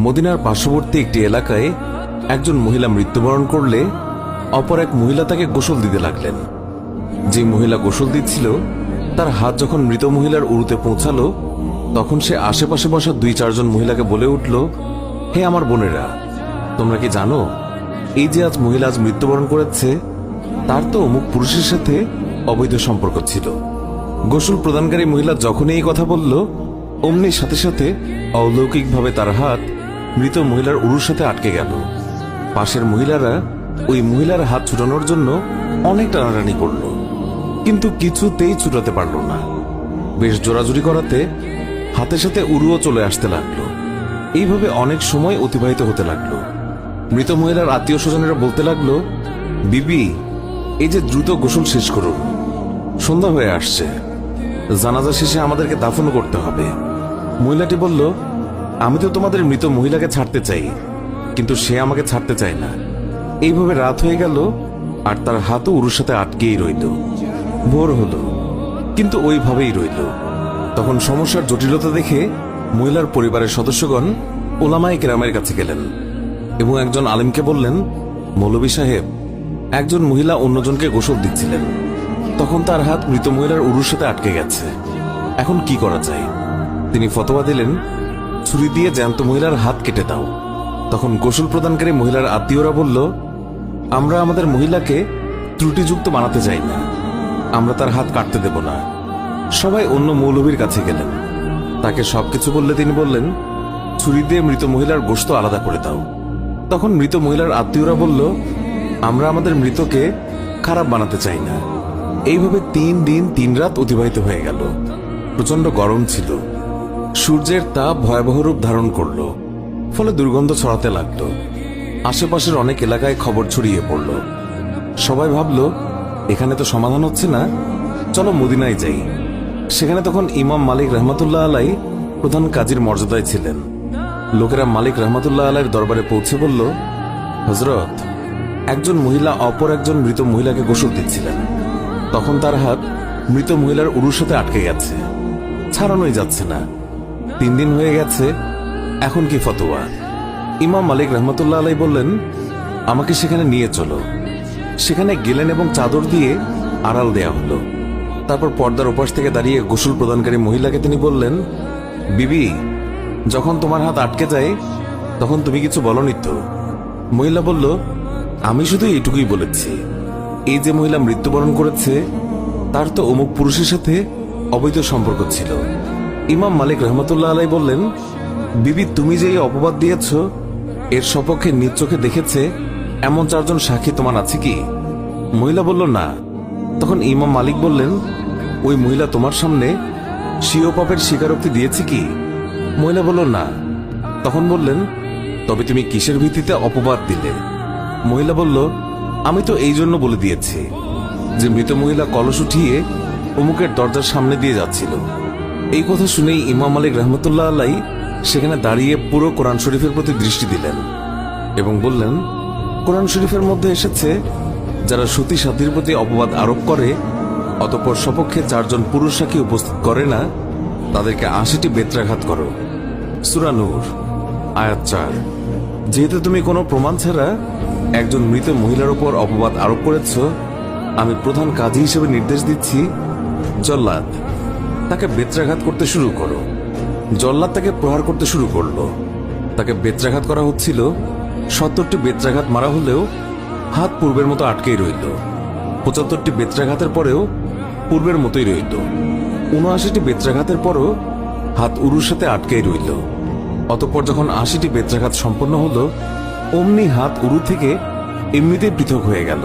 মদিনার পার্শ্ববর্তী একটি এলাকায় একজন মহিলা মৃত্যুবরণ করলে অপর এক মহিলা তাকে গোসল দিতে লাগলেন। যে মহিলা গোসল দিচ্ছিল তার হাত যখন মৃত মহিলার উরুতে পৌঁছালো, তখন সে আশেপাশে বসা 2-4 জন মহিলাকে বলে উঠল, হে আমার বোনেরা, তোমরা কি জানো এই যে আজ মহিলা আজ মৃত্যুবরণ করেছে, তার তো অমুক পুরুষের সাথে অবৈধ সম্পর্ক ছিল। গোসল প্রদানকারী মহিলা যখনই এই কথা বলল, অমনি সাথে সাথে অলৌকিকভাবে তার হাত মৃত মহিলার উরুর সাথে আটকে গেল। পাশের মহিলারা ওই মহিলার হাত ছুটানোর জন্য অনেক টানাটানি করল, কিন্তু কিছুতেই ছুটাতে পারল না। বেশ জোরাজুরি করাতে হাতের সাথে উরুও চলে আসতে লাগলো। এইভাবে অনেক সময় অতিবাহিত হতে লাগলো। মৃত মহিলার আত্মীয় স্বজনেরা বলতে লাগলো, বিবি, এই যে দ্রুত গোসল শেষ করুন, সন্ধ্যা হয়ে আসছে, জানাজা শেষে আমাদেরকে দাফনও করতে হবে। মহিলাটি বলল, আমি তো তোমাদের মৃত মহিলাকে ছাড়তে চাই, কিন্তু সে আমাকে ছাড়তে চায় না। এইভাবে রাত হয়ে গেল, আর তার হাতও উরুর সাথে আটকেই রইল। ভোর হলো, কিন্তু ওইভাবেই রইল। তখন সমস্যার জটিলতা দেখে মহিলার পরিবারের সদস্যগণ ওলামায়ে কেরামের কাছে গেলেন এবং একজন আলেমকে বললেন, মৌলভী সাহেব, একজন মহিলা অন্যজনকে গোসল দিচ্ছিলেন, তখন তার হাত মৃত মহিলার উরুর সাথে আটকে গেছে, এখন কি করা যায়? তিনি ফতোয়া দিলেন, ছুরি দিয়ে জ্যান্ত মহিলার হাত কেটে দাও। তখন গোসল প্রদানকারী মহিলার আত্মীয়রা বলল, আমরা আমাদের মহিলাকে ত্রুটিযুক্ত বানাতে চাই না, আমরা তার হাত কাটতে দেব না। সবাই অন্য মৌলভীর কাছে গেলেন, তাকে সবকিছু বললে তিনি বললেন, ছুরি দিয়ে মৃত মহিলার গোশত আলাদা করে দাও। তখন মৃত মহিলার আত্মীয়রা বলল, আমরা আমাদের মৃতকে খারাপ বানাতে চাই না। এইভাবে 3 দিন 3 রাত অতিবাহিত হয়ে গেল। প্রচন্ড গরম ছিল, সূর্যের তাপ ভয়াবহ রূপ ধারণ করল, ফলে দুর্গন্ধ ছড়াতে লাগলো। আশেপাশের অনেক এলাকায় খবর ছড়িয়ে পড়ল। সবাই ভাবল, এখানে তো সমাধান হচ্ছে না, চলো মদিনায় যাই। সেখানে তখন ইমাম মালিক রহমতুল্লাহ আলাই প্রধান কাজীর মর্যাদায় ছিলেন। লোকেরা মালিক রহমতুল্লাহ আলাইয়ের দরবারে পৌঁছে বলল, হযরত, একজন মহিলা অপর একজন মৃত মহিলাকে গোসল দিচ্ছিলেন, তখন তার হাত মৃত মহিলার উরুর সাথে আটকে গেছে, ছাড়ানোই যাচ্ছে না। 3 দিন হয়ে গেছে, এখন কি ফতোয়া? ইমাম মালিক রহমতুল্লাহ আলাই বললেন, আমাকে সেখানে নিয়ে চলো। সেখানে গেলেন এবং চাদর দিয়ে আড়াল দেয়া হলো। তারপর পর্দার ওপাশ থেকে দাঁড়িয়ে গোসল প্রদানকারী মহিলাকে তিনি বললেন, বিবি, যখন তোমার হাত আটকে যায় তখন তুমি কিছু বলনি তো? মহিলা বলল, আমি শুধু এইটুকুই বলেছি, এই যে মহিলা মৃত্যুবরণ করেছে তার তো অমুক পুরুষের সাথে অবৈধ সম্পর্ক ছিল। ইমাম মালিক রহমতুল্লাহ আলাই বললেন, বিবি, তুমি যে এই অপবাদ দিয়েছ এর সপক্ষে নিজ চোখে দেখেছে এমন 4 জন সাক্ষী তোমার আছে কি? মহিলা বলল, না। তখন ইমাম মালিক বললেন, ওই মহিলা তোমার সামনে স্বীয় পাপের স্বীকারোক্তি দিয়েছে কি? মহিলা বলল, না। তখন বললেন, তবে তুমি কিসের ভিত্তিতে অপবাদ দিলে? মহিলা বলল, আমি তো এই জন্য বলে দিয়েছি যে মৃত মহিলা কলস উঠিয়ে অমুকের দরজার সামনে দিয়ে যাচ্ছিল। এই কথা শুনেই ইমাম মালিক রহমতুল্লাহ আলাই সেখানে দাঁড়িয়ে পুরো কোরআন শরীফের প্রতি দৃষ্টি দিলেন এবং বললেন, কোরআন শরীফের মধ্যে এসেছে, যারা সতী সাধ্যের প্রতি অপবাদ আরোপ করে অতঃপর সপক্ষে 4 জন পুরুষ সাক্ষী উপস্থিত করে না, তাদেরকে 80টি বেত্রাঘাত করো। সূরা নূর আয়াত 4। যেহেতু তুমি কোনো প্রমাণ ছাড়া একজন মৃত মহিলার উপর অপবাদ আরোপ করেছ, আমি প্রধান কাজী হিসেবে নির্দেশ দিচ্ছি, জল্লাদ, তাকে বেত্রাঘাত করতে শুরু করো। জল্লাদ তাকে প্রহার করতে শুরু করলো। তাকে বেত্রাঘাত করা হচ্ছিল। 70টি বেত্রাঘাত মারা হলেও হাত পূর্বের মতো আটকেই রইল। 75টি বেত্রাঘাতের পরেও পূর্বের মতোই রইল। 79টি বেত্রাঘাতের পরও হাত উরুর সাথে আটকেই রইল। অতঃপর যখন 80টি বেত্রাঘাত সম্পন্ন হলো, অমনি হাত উরু থেকে এমনিতেই পৃথক হয়ে গেল।